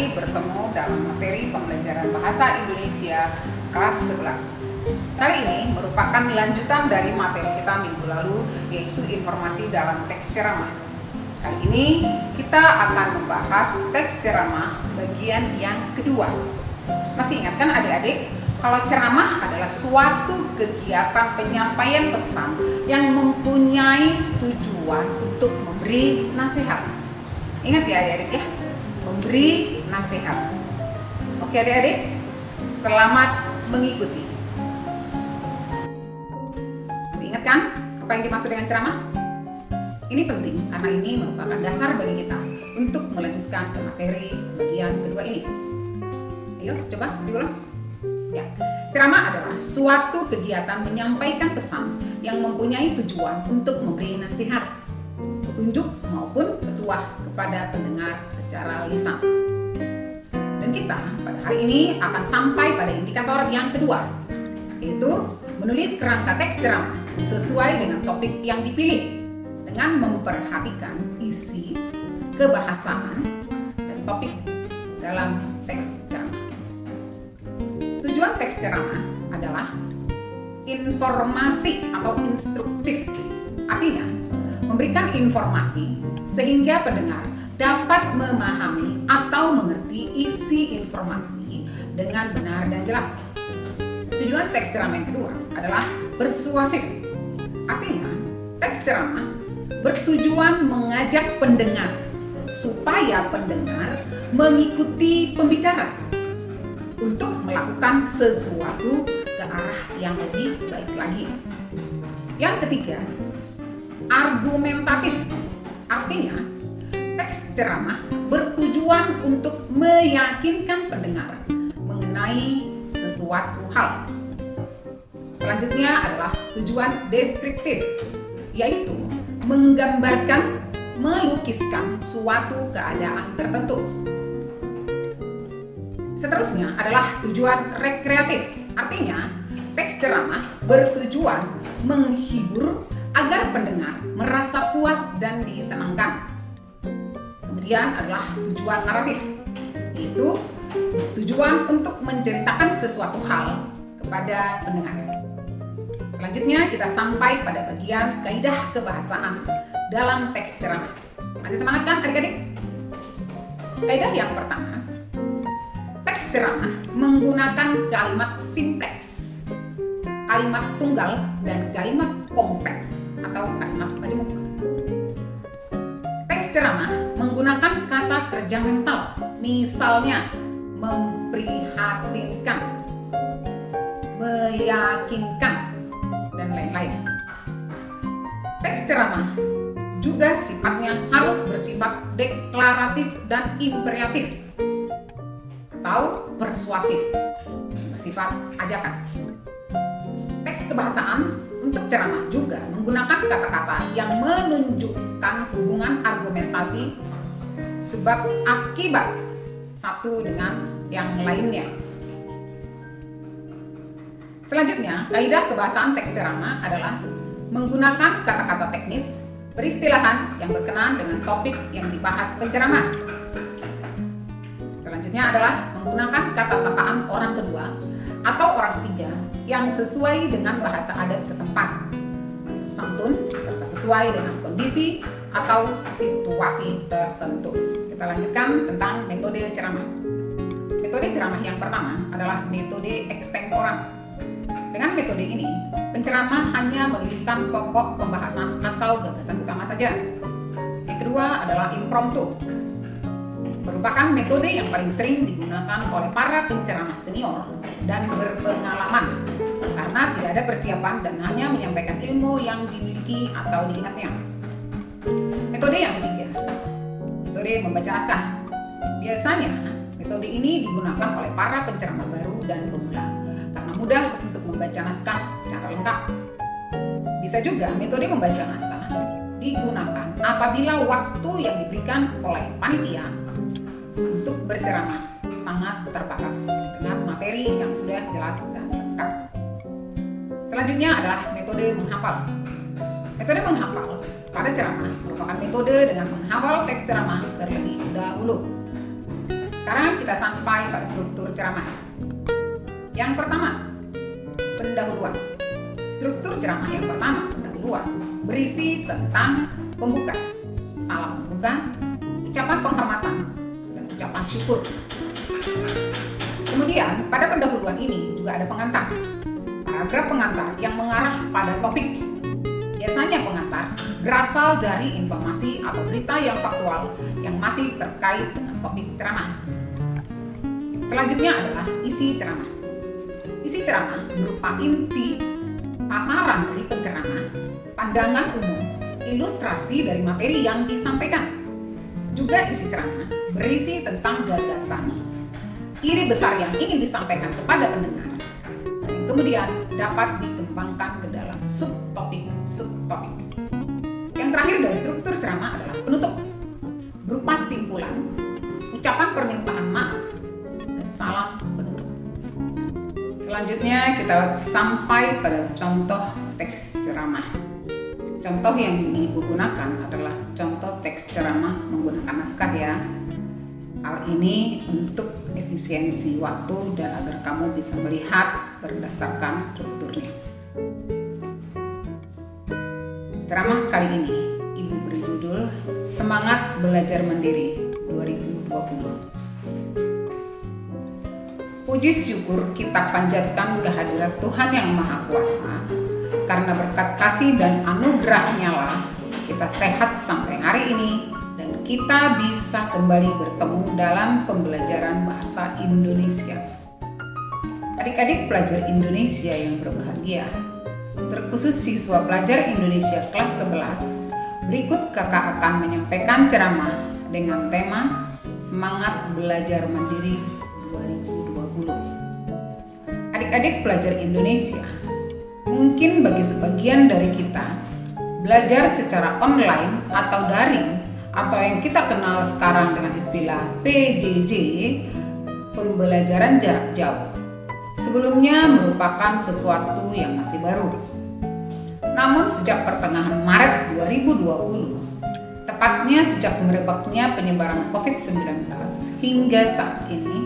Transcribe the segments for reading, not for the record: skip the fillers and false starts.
kembali bertemu dalam materi pembelajaran bahasa Indonesia kelas 11. Kali ini merupakan lanjutan dari materi kita minggu lalu, yaitu informasi dalam teks ceramah. Kali ini kita akan membahas teks ceramah bagian yang kedua. Masih ingat kan adik-adik? Kalau ceramah adalah suatu kegiatan penyampaian pesan yang mempunyai tujuan untuk memberi nasihat. Ingat ya adik-adik ya, memberi nasihat. Oke adik-adik, selamat mengikuti. Masih ingat kan apa yang dimaksud dengan ceramah? Ini penting karena ini merupakan dasar bagi kita untuk melanjutkan ke materi bagian kedua ini. Ayo coba diulang. Ya, ceramah adalah suatu kegiatan menyampaikan pesan yang mempunyai tujuan untuk memberi nasihat, petunjuk maupun petuah kepada pendengar secara lisan. Dan kita pada hari ini akan sampai pada indikator yang kedua, yaitu menulis kerangka teks ceramah sesuai dengan topik yang dipilih dengan memperhatikan isi, kebahasaan, dan topik dalam teks ceramah. Tujuan teks ceramah adalah informasi atau instruktif, artinya memberikan informasi sehingga pendengar dapat memahami atau mengerti isi informasi dengan benar dan jelas. Tujuan teks ceramah yang kedua adalah persuasif, artinya teks ceramah bertujuan mengajak pendengar supaya pendengar mengikuti pembicara untuk melakukan sesuatu ke arah yang lebih baik lagi. Yang ketiga, argumentatif, artinya teks ceramah bertujuan untuk meyakinkan pendengar mengenai sesuatu hal. Selanjutnya adalah tujuan deskriptif, yaitu menggambarkan, melukiskan suatu keadaan tertentu. Seterusnya adalah tujuan rekreatif, artinya teks ceramah bertujuan menghibur agar pendengar merasa puas dan disenangkan. Kemudian adalah tujuan naratif, yaitu tujuan untuk menceritakan sesuatu hal kepada pendengar. Selanjutnya kita sampai pada bagian kaidah kebahasaan dalam teks ceramah. Masih semangat kan adik-adik? Kaidah yang pertama, teks ceramah menggunakan kalimat simpleks, kalimat tunggal, dan kalimat kompleks atau kalimat majemuk. Teks ceramah menggunakan kata kerja mental, misalnya memprihatinkan, meyakinkan, dan lain-lain. Teks ceramah juga sifatnya harus bersifat deklaratif dan imperatif atau persuasif, bersifat ajakan. Teks kebahasaan untuk ceramah juga menggunakan kata-kata yang menunjukkan hubungan argumentasi sebab akibat satu dengan yang lainnya. Selanjutnya, kaidah kebahasaan teks ceramah adalah menggunakan kata-kata teknis, peristilahan yang berkenaan dengan topik yang dibahas penceramah. Selanjutnya adalah menggunakan kata sapaan orang kedua atau orang ketiga yang sesuai dengan bahasa adat setempat, santun, serta sesuai dengan kondisi atau situasi tertentu. Kita lanjutkan tentang metode ceramah. Metode ceramah yang pertama adalah metode extemporan. Dengan metode ini, penceramah hanya menuliskan pokok pembahasan atau gagasan utama saja. Yang kedua adalah impromptu, merupakan metode yang paling sering digunakan oleh para penceramah senior dan berpengalaman karena tidak ada persiapan dan hanya menyampaikan ilmu yang dimiliki atau diingatnya. Metode yang ketiga, metode membaca naskah. Biasanya metode ini digunakan oleh para penceramah baru dan pemula karena mudah untuk membaca naskah secara lengkap. Bisa juga metode membaca naskah digunakan apabila waktu yang diberikan oleh panitia untuk berceramah sangat terbatas dengan materi yang sudah jelas dan lengkap. Selanjutnya adalah metode menghafal. Metode menghafal pada ceramah merupakan metode dengan menghafal teks ceramah terlebih dahulu. Sekarang kita sampai pada struktur ceramah. Yang pertama, pendahuluan. Struktur ceramah yang pertama, pendahuluan, berisi tentang pembuka, salam pembuka, ucapan penghormatan, dan ucapan syukur. Kemudian pada pendahuluan ini juga ada pengantar, paragraf pengantar yang mengarah pada topik. Biasanya pengantar berasal dari informasi atau berita yang faktual yang masih terkait dengan topik ceramah. Selanjutnya adalah isi ceramah. Isi ceramah berupa inti paparan dari penceramah, pandangan umum, ilustrasi dari materi yang disampaikan. Juga isi ceramah berisi tentang gagasan, ide besar yang ingin disampaikan kepada pendengar, dan kemudian dapat dikembangkan ke dalam subtopik. Yang terakhir dari struktur ceramah adalah penutup, berupa simpulan, ucapan permintaan maaf, dan salam penutup. Selanjutnya kita sampai pada contoh teks ceramah. Contoh yang Ibu gunakan adalah contoh teks ceramah menggunakan naskah ya. Hal ini untuk efisiensi waktu dan agar kamu bisa melihat berdasarkan strukturnya. Ceramah kali ini Ibu beri judul Semangat Belajar Mandiri 2020. Puji syukur kita panjatkan kehadirat Tuhan yang Maha Kuasa, karena berkat kasih dan anugerah-Nya lah kita sehat sampai hari ini dan kita bisa kembali bertemu dalam pembelajaran bahasa Indonesia. Adik-adik pelajar Indonesia yang berbahagia, terkhusus siswa pelajar Indonesia kelas 11, berikut kakak akan menyampaikan ceramah dengan tema Semangat Belajar Mandiri 2020. Adik-adik pelajar Indonesia, mungkin bagi sebagian dari kita, belajar secara online atau daring atau yang kita kenal sekarang dengan istilah PJJ, pembelajaran jarak jauh, sebelumnya merupakan sesuatu yang masih baru. Namun sejak pertengahan Maret 2020, tepatnya sejak merebaknya penyebaran COVID-19 hingga saat ini,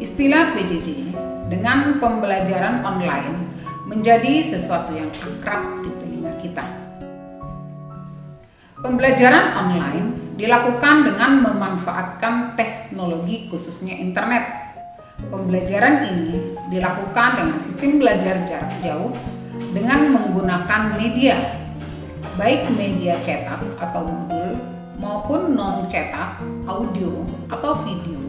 istilah PJJ dengan pembelajaran online menjadi sesuatu yang akrab di telinga kita. Pembelajaran online dilakukan dengan memanfaatkan teknologi khususnya internet. Pembelajaran ini dilakukan dengan sistem belajar jarak jauh dengan menggunakan media, baik media cetak atau modul maupun non-cetak, audio atau video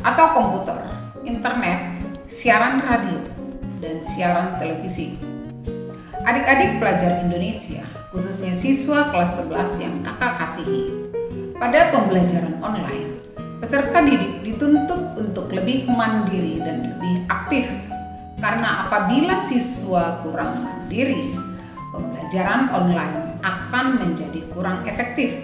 atau komputer, internet, siaran radio, dan siaran televisi. Adik-adik pelajar Indonesia, khususnya siswa kelas 11 yang kakak kasihi, pada pembelajaran online, peserta didik dituntut untuk lebih mandiri dan lebih aktif. Karena apabila siswa kurang mandiri, pembelajaran online akan menjadi kurang efektif.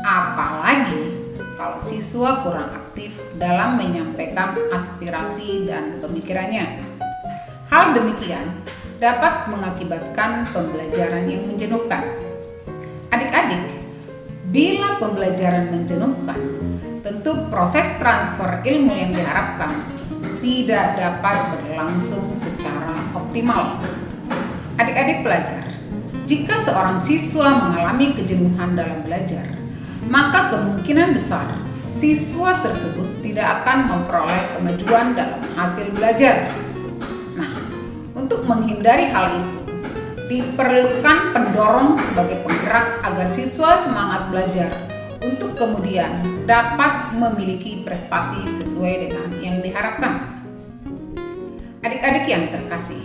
Apalagi kalau siswa kurang aktif dalam menyampaikan aspirasi dan pemikirannya. Hal demikian dapat mengakibatkan pembelajaran yang menjenuhkan. Adik-adik, bila pembelajaran menjenuhkan, tentu proses transfer ilmu yang diharapkan tidak dapat berlangsung secara optimal. Adik-adik pelajar, jika seorang siswa mengalami kejenuhan dalam belajar, maka kemungkinan besar siswa tersebut tidak akan memperoleh kemajuan dalam hasil belajar. Nah, untuk menghindari hal itu, diperlukan pendorong sebagai penggerak agar siswa semangat belajar untuk kemudian dapat memiliki prestasi sesuai dengan yang diharapkan. Adik-adik yang terkasih,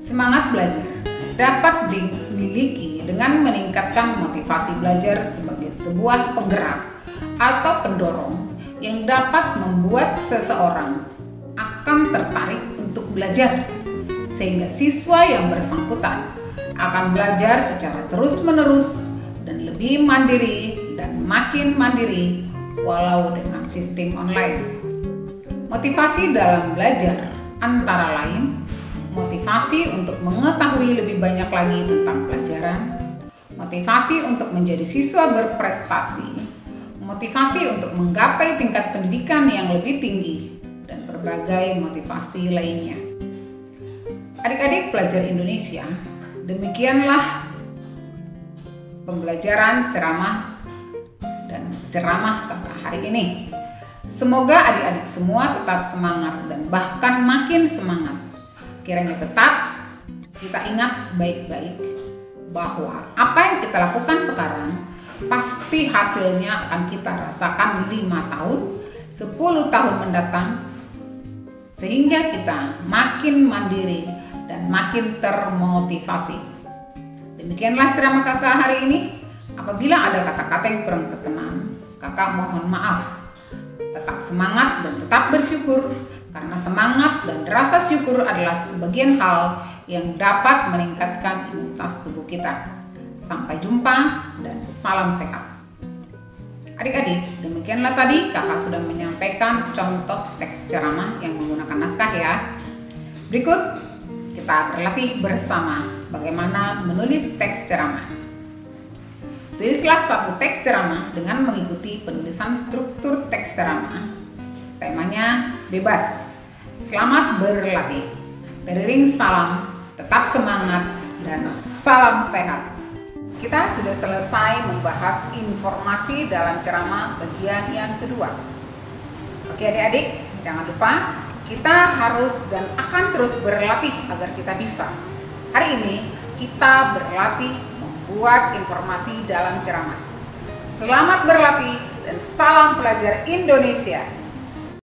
semangat belajar dapat dimiliki dengan meningkatkan motivasi belajar sebagai sebuah penggerak atau pendorong yang dapat membuat seseorang akan tertarik untuk belajar, sehingga siswa yang bersangkutan akan belajar secara terus-menerus dan lebih mandiri dan makin mandiri walau dengan sistem online. Motivasi dalam belajar antara lain motivasi untuk mengetahui lebih banyak lagi tentang pelajaran, motivasi untuk menjadi siswa berprestasi, motivasi untuk menggapai tingkat pendidikan yang lebih tinggi, dan berbagai motivasi lainnya. Adik-adik pelajar Indonesia, demikianlah pembelajaran ceramah dan ceramah kakak hari ini. Semoga adik-adik semua tetap semangat dan bahkan makin semangat. Kiranya tetap kita ingat baik-baik bahwa apa yang kita lakukan sekarang pasti hasilnya akan kita rasakan 5 tahun, 10 tahun mendatang, sehingga kita makin mandiri dan makin termotivasi. Demikianlah ceramah kakak hari ini. Apabila ada kata-kata yang kurang berkenan, kakak mohon maaf. Tetap semangat dan tetap bersyukur, karena semangat dan rasa syukur adalah sebagian hal yang dapat meningkatkan imunitas tubuh kita. Sampai jumpa dan salam sehat. Adik-adik, demikianlah tadi kakak sudah menyampaikan contoh teks ceramah yang menggunakan naskah ya. Berikut kita berlatih bersama bagaimana menulis teks ceramah. Tulislah satu teks ceramah dengan mengikuti penulisan struktur teks ceramah. Temanya bebas. Selamat berlatih. Teriring salam, tetap semangat, dan salam sehat. Kita sudah selesai membahas informasi dalam ceramah bagian yang kedua. Oke adik-adik, jangan lupa kita harus dan akan terus berlatih agar kita bisa. Hari ini kita berlatih membuat informasi dalam ceramah. Selamat berlatih dan salam pelajar Indonesia.